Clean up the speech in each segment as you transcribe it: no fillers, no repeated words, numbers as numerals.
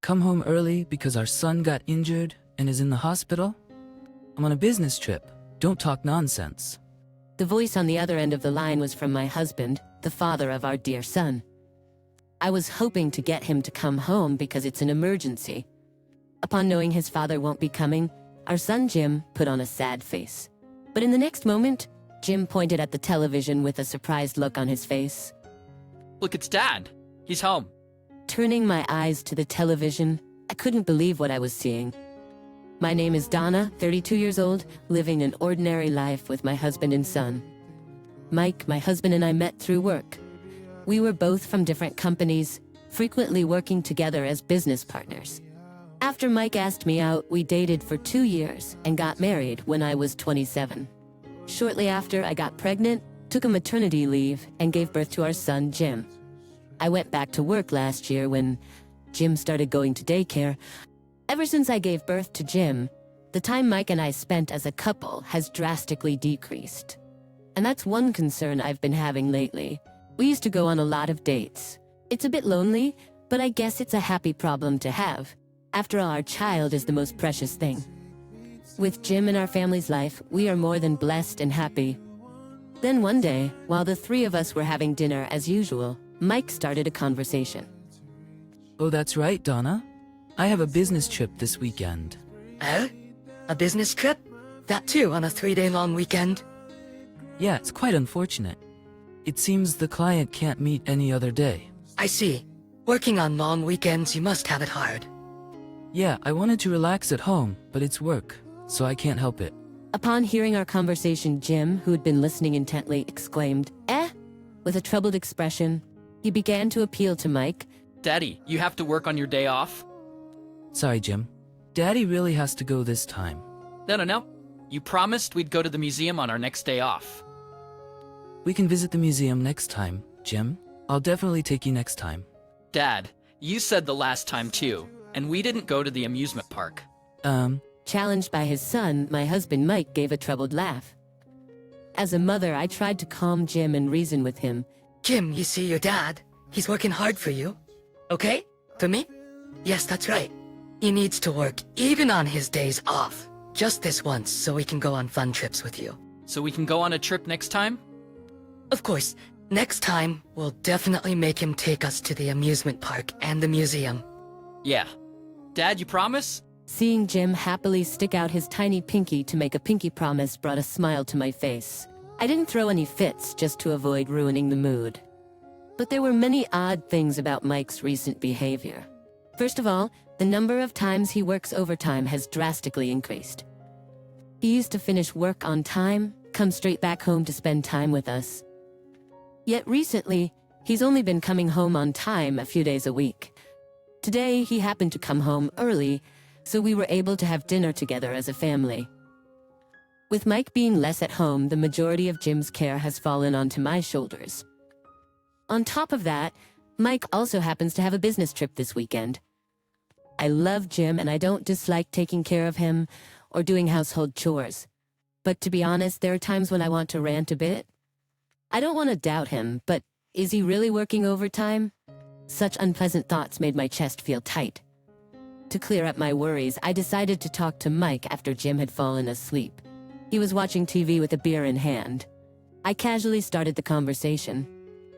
come home early because our son got injured and is in the hospital? I'm on a business trip. Don't talk nonsense. The voice on the other end of the line was from my husband, the father of our dear son. I was hoping to get him to come home because it's an emergency. Upon knowing his father won't be coming, our son Jim put on a sad face. But in the next moment, Jim pointed at the television with a surprised look on his face. Look, it's Dad. He's home. Turning my eyes to the television, I couldn't believe what I was seeing. My name is Donna, 32 years old, living an ordinary life with my husband and son. Mike, my husband, and I met through work. We were both from different companies, frequently working together as business partners. After Mike asked me out, we dated for 2 years and got married when I was 27. Shortly after, I got pregnant, took a maternity leave, and gave birth to our son, Jim. I went back to work last year when Jim started going to daycare. Ever since I gave birth to Jim, the time Mike and I spent as a couple has drastically decreased. And that's one concern I've been having lately. We used to go on a lot of dates. It's a bit lonely, but I guess it's a happy problem to have. After all, our child is the most precious thing. With Jim in our family's life, we are more than blessed and happy. Then one day, while the three of us were having dinner as usual, Mike started a conversation. Oh, that's right, Donna. I have a business trip this weekend. Oh? A business trip? That too on a 3-day-long weekend? Yeah, it's quite unfortunate. It seems the client can't meet any other day. I see. Working on long weekends, you must have it hard. Yeah, I wanted to relax at home, but it's work, so I can't help it. Upon hearing our conversation, Jim, who had been listening intently, exclaimed, "Eh?" With a troubled expression. He began to appeal to Mike. Daddy, you have to work on your day off? Sorry, Jim. Daddy really has to go this time. No. You promised we'd go to the museum on our next day off. We can visit the museum next time, Jim. I'll definitely take you next time. Dad, you said the last time too, and we didn't go to the amusement park. Challenged by his son, my husband Mike gave a troubled laugh. As a mother, I tried to calm Jim and reason with him. Jim, you see your dad? He's working hard for you. Okay? For me? Yes, that's right. He needs to work even on his days off. Just this once, so we can go on fun trips with you. So we can go on a trip next time? Of course, next time, we'll definitely make him take us to the amusement park and the museum. Yeah. Dad, you promise? Seeing Jim happily stick out his tiny pinky to make a pinky promise brought a smile to my face. I didn't throw any fits just to avoid ruining the mood. But there were many odd things about Mike's recent behavior. First of all, the number of times he works overtime has drastically increased. He used to finish work on time, come straight back home to spend time with us. Yet recently, he's only been coming home on time a few days a week. Today, he happened to come home early, so we were able to have dinner together as a family. With Mike being less at home, the majority of Jim's care has fallen onto my shoulders. On top of that, Mike also happens to have a business trip this weekend. I love Jim and I don't dislike taking care of him or doing household chores. But to be honest, there are times when I want to rant a bit. I don't want to doubt him, but is he really working overtime? Such unpleasant thoughts made my chest feel tight. To clear up my worries, I decided to talk to Mike after Jim had fallen asleep. He was watching TV with a beer in hand. I casually started the conversation.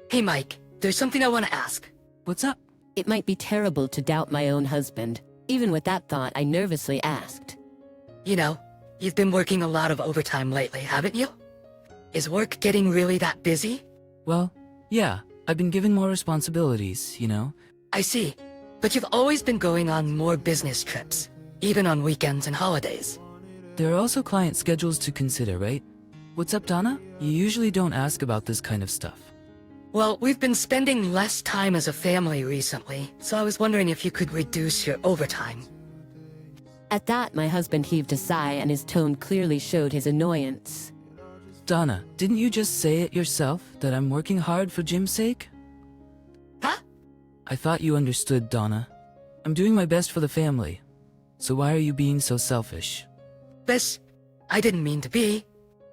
Hey Mike, there's something I want to ask. What's up? It might be terrible to doubt my own husband. Even with that thought, I nervously asked. You know, you've been working a lot of overtime lately, haven't you? Is work getting really that busy? Well, yeah, I've been given more responsibilities, you know. I see. But you've always been going on more business trips, even on weekends and holidays. There are also client schedules to consider, right? What's up, Donna? You usually don't ask about this kind of stuff. Well, we've been spending less time as a family recently, so I was wondering if you could reduce your overtime. At that, my husband heaved a sigh and his tone clearly showed his annoyance. Donna, didn't you just say it yourself that I'm working hard for Jim's sake? Huh? I thought you understood, Donna. I'm doing my best for the family. So why are you being so selfish? I didn't mean to be.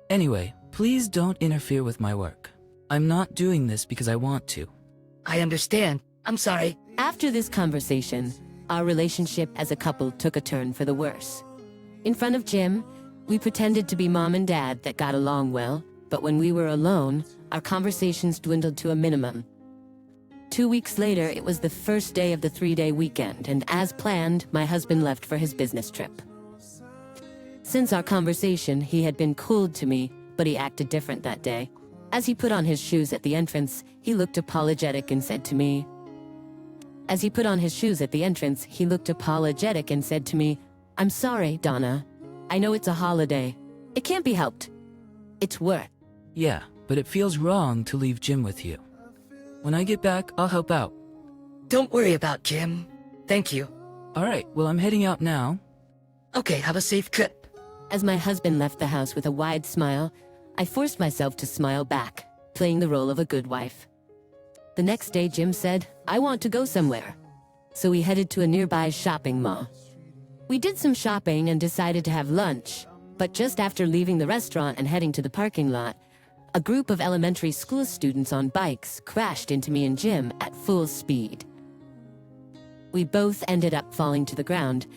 Anyway, please don't interfere with my work. I'm not doing this because I want to. I understand. I'm sorry. After this conversation, our relationship as a couple took a turn for the worse. In front of Jim, we pretended to be mom and dad that got along well, but when we were alone, our conversations dwindled to a minimum. 2 weeks later, it was the first day of the 3-day weekend, and as planned, my husband left for his business trip. Since our conversation, he had been cool to me, but he acted different that day. As he put on his shoes at the entrance, he looked apologetic and said to me, "I'm sorry, Donna. I know it's a holiday. It can't be helped. It's work." Yeah, but it feels wrong to leave Jim with you. When I get back, I'll help out. Don't worry about Jim. Thank you. Alright, well, I'm heading out now. Okay, have a safe trip. As my husband left the house with a wide smile, I forced myself to smile back, playing the role of a good wife. The next day, Jim said, "I want to go somewhere." So we headed to a nearby shopping mall. We did some shopping and decided to have lunch, but just after leaving the restaurant and heading to the parking lot, a group of elementary school students on bikes crashed into me and Jim at full speed. We both ended up falling to the ground.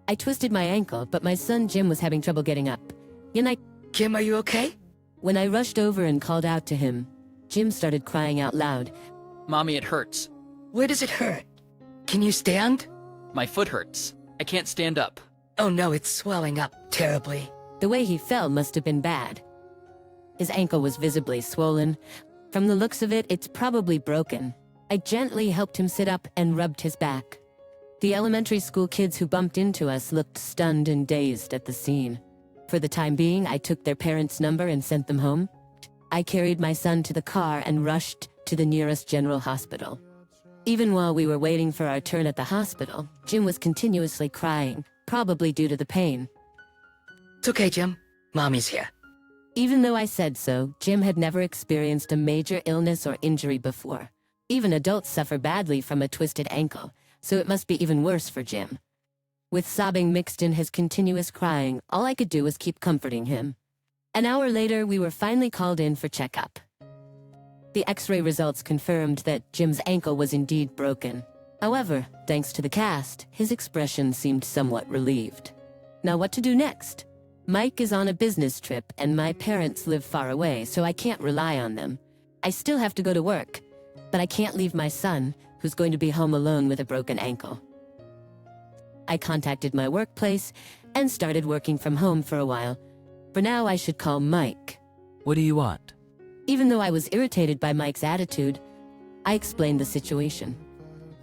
I twisted my ankle, but my son Jim was having trouble getting up. Jim, are you okay? When I rushed over and called out to him, Jim started crying out loud. Mommy, it hurts. Where does it hurt? Can you stand? My foot hurts. I can't stand up. Oh no, it's swelling up terribly. The way he fell must have been bad. His ankle was visibly swollen. From the looks of it, it's probably broken. I gently helped him sit up and rubbed his back. The elementary school kids who bumped into us looked stunned and dazed at the scene. For the time being, I took their parents' number and sent them home. I carried my son to the car and rushed to the nearest general hospital. Even while we were waiting for our turn at the hospital, Jim was continuously crying, probably due to the pain. It's okay, Jim. Mommy's here. Even though I said so, Jim had never experienced a major illness or injury before. Even adults suffer badly from a twisted ankle, so it must be even worse for Jim. With sobbing mixed in his continuous crying, all I could do was keep comforting him. An hour later, we were finally called in for checkup. The X-ray results confirmed that Jim's ankle was indeed broken. However, thanks to the cast, his expression seemed somewhat relieved. Now what to do next? Mike is on a business trip and my parents live far away, so I can't rely on them. I still have to go to work, but I can't leave my son, who's going to be home alone with a broken ankle. I contacted my workplace and started working from home for a while. For now, I should call Mike. What do you want? Even though I was irritated by Mike's attitude, I explained the situation.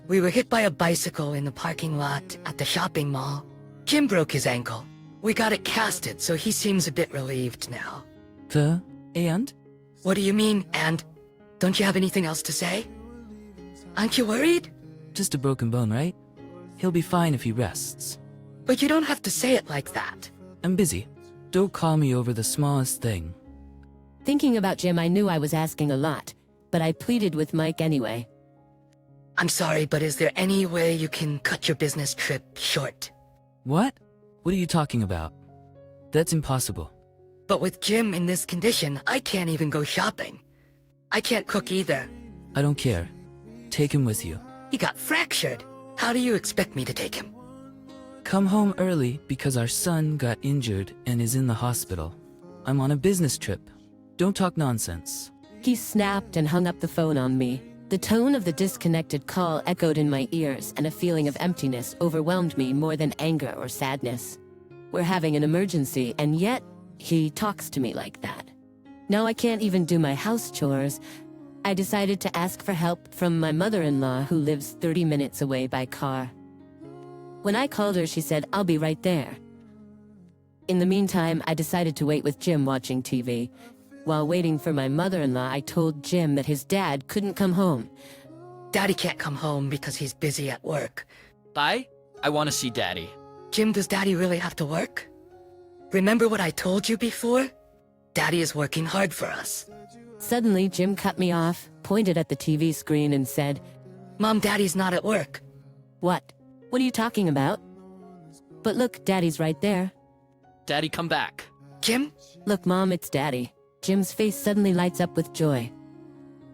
We were hit by a bicycle in the parking lot at the shopping mall. Jim broke his ankle. We got it casted, so he seems a bit relieved now. And? What do you mean, and? Don't you have anything else to say? Aren't you worried? Just a broken bone, right? He'll be fine if he rests. But you don't have to say it like that. I'm busy. Don't call me over the smallest thing. Thinking about Jim, I knew I was asking a lot, but I pleaded with Mike anyway. I'm sorry, but is there any way you can cut your business trip short? What? What are you talking about? That's impossible. But with Jim in this condition, I can't even go shopping. I can't cook either. I don't care. Take him with you. He got fractured. How do you expect me to take him? Come home early because our son got injured and is in the hospital. I'm on a business trip. Don't talk nonsense. He snapped and hung up the phone on me. The tone of the disconnected call echoed in my ears, and a feeling of emptiness overwhelmed me more than anger or sadness. We're having an emergency, and yet he talks to me like that. Now I can't even do my house chores. I decided to ask for help from my mother-in-law, who lives 30 minutes away by car. When I called her, she said, "I'll be right there." In the meantime, I decided to wait with Jim watching TV. While waiting for my mother-in-law, I told Jim that his dad couldn't come home. Daddy can't come home because he's busy at work. Bye? I want to see Daddy. Jim, does Daddy really have to work? Remember what I told you before? Daddy is working hard for us. Suddenly, Jim cut me off, pointed at the TV screen and said, Mom, Daddy's not at work. "What? What are you talking about?" "But look, Daddy's right there." Daddy, come back. Jim? "Look, Mom, it's Daddy." Jim's face suddenly lights up with joy.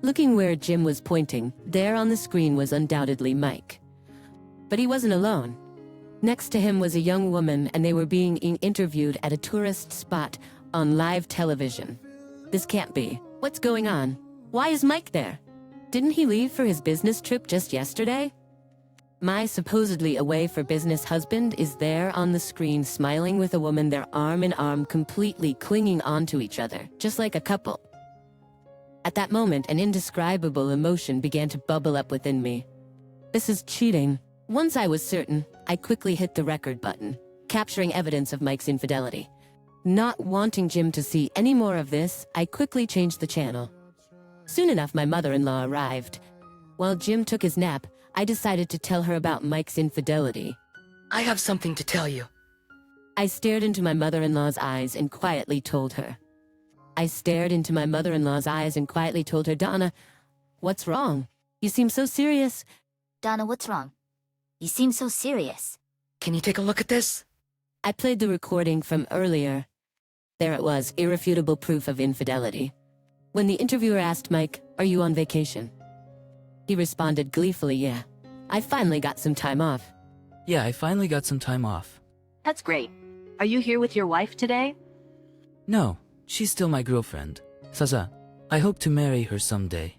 Looking where Jim was pointing, there on the screen was undoubtedly Mike. But he wasn't alone. Next to him was a young woman, and they were being interviewed at a tourist spot on live television. This can't be. What's going on? Why is Mike there? Didn't he leave for his business trip just yesterday? My supposedly away for business husband is there on the screen smiling with a woman, they're arm in arm, completely clinging onto each other, just like a couple. At that moment, an indescribable emotion began to bubble up within me. This is cheating. Once I was certain, I quickly hit the record button, capturing evidence of Mike's infidelity. Not wanting Jim to see any more of this, I quickly changed the channel. Soon enough, my mother-in-law arrived. While Jim took his nap, I decided to tell her about Mike's infidelity. I have something to tell you. I stared into my mother-in-law's eyes and quietly told her. Donna, what's wrong? You seem so serious. Donna, what's wrong? You seem so serious. Can you take a look at this? I played the recording from earlier. There it was, irrefutable proof of infidelity. When the interviewer asked Mike, "Are you on vacation?" he responded gleefully, "Yeah. I finally got some time off." Yeah, I finally got some time off. That's great. Are you here with your wife today? No, she's still my girlfriend. Saza, I hope to marry her someday.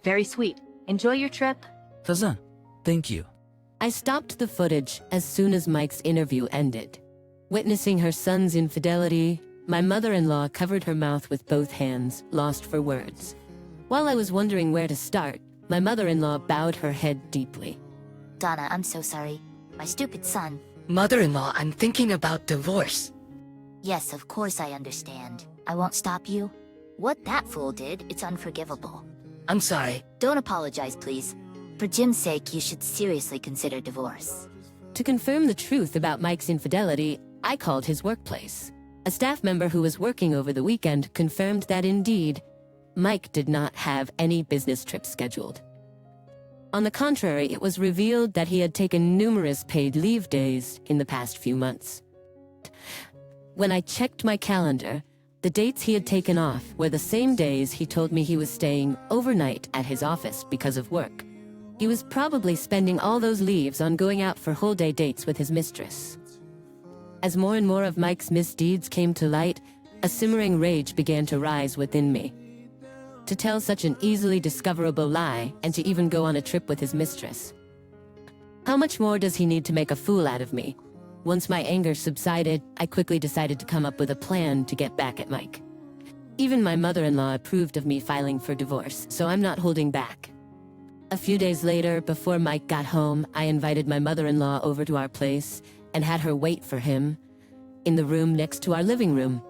Very sweet. Enjoy your trip. Saza, thank you. I stopped the footage as soon as Mike's interview ended. Witnessing her son's infidelity, my mother-in-law covered her mouth with both hands, lost for words. While I was wondering where to start, my mother-in-law bowed her head deeply. Donna, I'm so sorry. My stupid son. Mother-in-law, I'm thinking about divorce. Yes, of course I understand. I won't stop you. What that fool did, it's unforgivable. I'm sorry. Don't apologize, please. For Jim's sake, you should seriously consider divorce. To confirm the truth about Mike's infidelity, I called his workplace. A staff member who was working over the weekend confirmed that indeed, Mike did not have any business trips scheduled. On the contrary, it was revealed that he had taken numerous paid leave days in the past few months. When I checked my calendar, the dates he had taken off were the same days he told me he was staying overnight at his office because of work. He was probably spending all those leaves on going out for whole-day dates with his mistress. As more and more of Mike's misdeeds came to light, a simmering rage began to rise within me. To tell such an easily discoverable lie, and to even go on a trip with his mistress. How much more does he need to make a fool out of me? Once my anger subsided, I quickly decided to come up with a plan to get back at Mike. Even my mother-in-law approved of me filing for divorce, so I'm not holding back. A few days later, before Mike got home, I invited my mother-in-law over to our place and had her wait for him in the room next to our living room.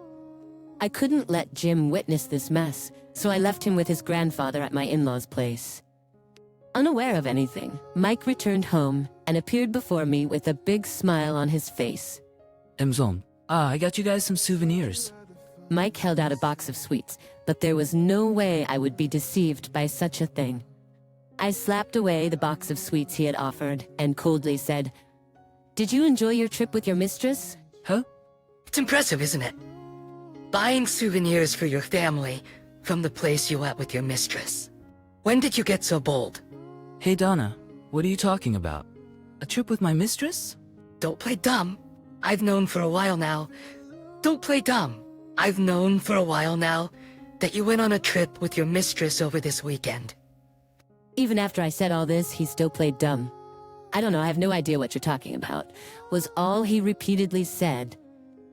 I couldn't let Jim witness this mess, so I left him with his grandfather at my in-laws' place. Unaware of anything, Mike returned home and appeared before me with a big smile on his face. Mzon, I got you guys some souvenirs. Mike held out a box of sweets, but there was no way I would be deceived by such a thing. I slapped away the box of sweets he had offered and coldly said, "Did you enjoy your trip with your mistress?" Huh? It's impressive, isn't it? Buying souvenirs for your family from the place you went with your mistress. When did you get so bold? Hey Donna, what are you talking about? A trip with my mistress? Don't play dumb. I've known for a while now. Don't play dumb. I've known for a while now that you went on a trip with your mistress over this weekend. Even after I said all this, he still played dumb. "I don't know, I have no idea what you're talking about," was all he repeatedly said.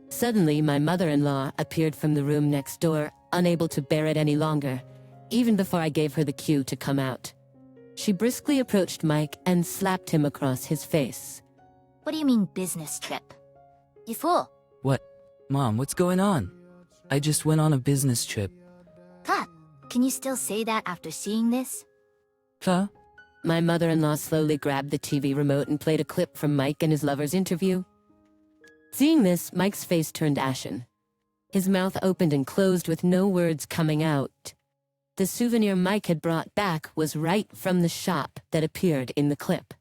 Suddenly, my mother-in-law appeared from the room next door, unable to bear it any longer, even before I gave her the cue to come out. She briskly approached Mike and slapped him across his face. What do you mean, business trip? You fool. What? Mom, what's going on? I just went on a business trip. Huh? Can you still say that after seeing this? Huh? My mother-in-law slowly grabbed the TV remote and played a clip from Mike and his lover's interview. Seeing this, Mike's face turned ashen. His mouth opened and closed with no words coming out. The souvenir Mike had brought back was right from the shop that appeared in the clip.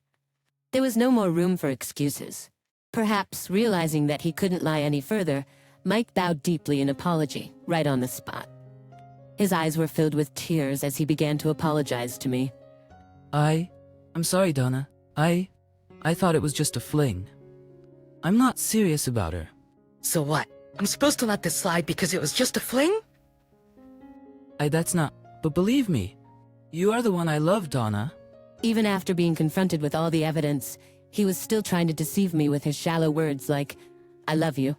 There was no more room for excuses. Perhaps realizing that he couldn't lie any further, Mike bowed deeply in apology, right on the spot. His eyes were filled with tears as he began to apologize to me. I'm sorry, Donna. I thought it was just a fling. I'm not serious about her. So what? I'm supposed to let this slide because it was just a fling? That's not. But believe me, you are the one I love, Donna. Even after being confronted with all the evidence, he was still trying to deceive me with his shallow words like, I love you.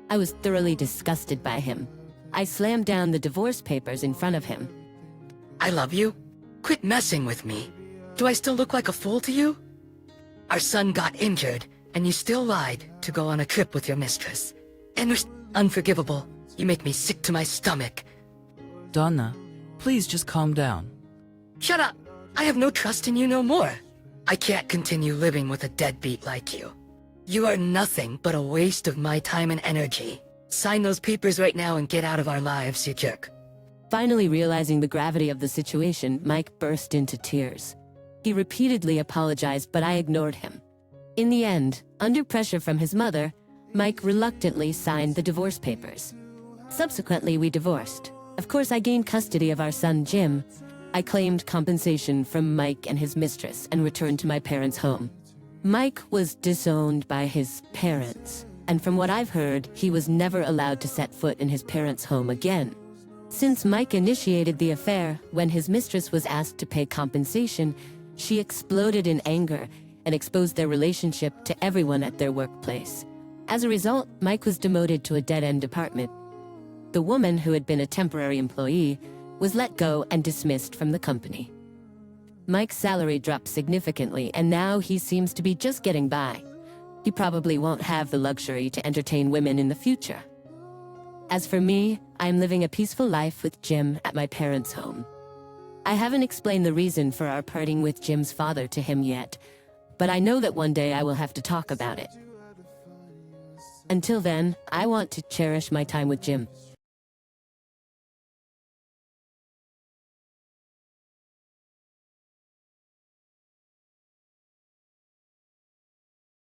I was thoroughly disgusted by him. I slammed down the divorce papers in front of him. I love you? Quit messing with me. Do I still look like a fool to you? Our son got injured, and you still lied to go on a trip with your mistress. Unforgivable. You make me sick to my stomach. Donna, please just calm down. Shut up! I have no trust in you no more. I can't continue living with a deadbeat like you. You are nothing but a waste of my time and energy. Sign those papers right now and get out of our lives, you jerk. Finally realizing the gravity of the situation, Mike burst into tears. He repeatedly apologized, but I ignored him. In the end, under pressure from his mother, Mike reluctantly signed the divorce papers. Subsequently, we divorced. Of course, I gained custody of our son, Jim. I claimed compensation from Mike and his mistress and returned to my parents' home. Mike was disowned by his parents, and from what I've heard, he was never allowed to set foot in his parents' home again. Since Mike initiated the affair, when his mistress was asked to pay compensation, she exploded in anger and exposed their relationship to everyone at their workplace. As a result, Mike was demoted to a dead-end department. The woman, who had been a temporary employee, was let go and dismissed from the company. Mike's salary dropped significantly, and now he seems to be just getting by. He probably won't have the luxury to entertain women in the future. As for me, I am living a peaceful life with Jim at my parents' home. I haven't explained the reason for our parting with Jim's father to him yet, but I know that one day I will have to talk about it. Until then, I want to cherish my time with Jim.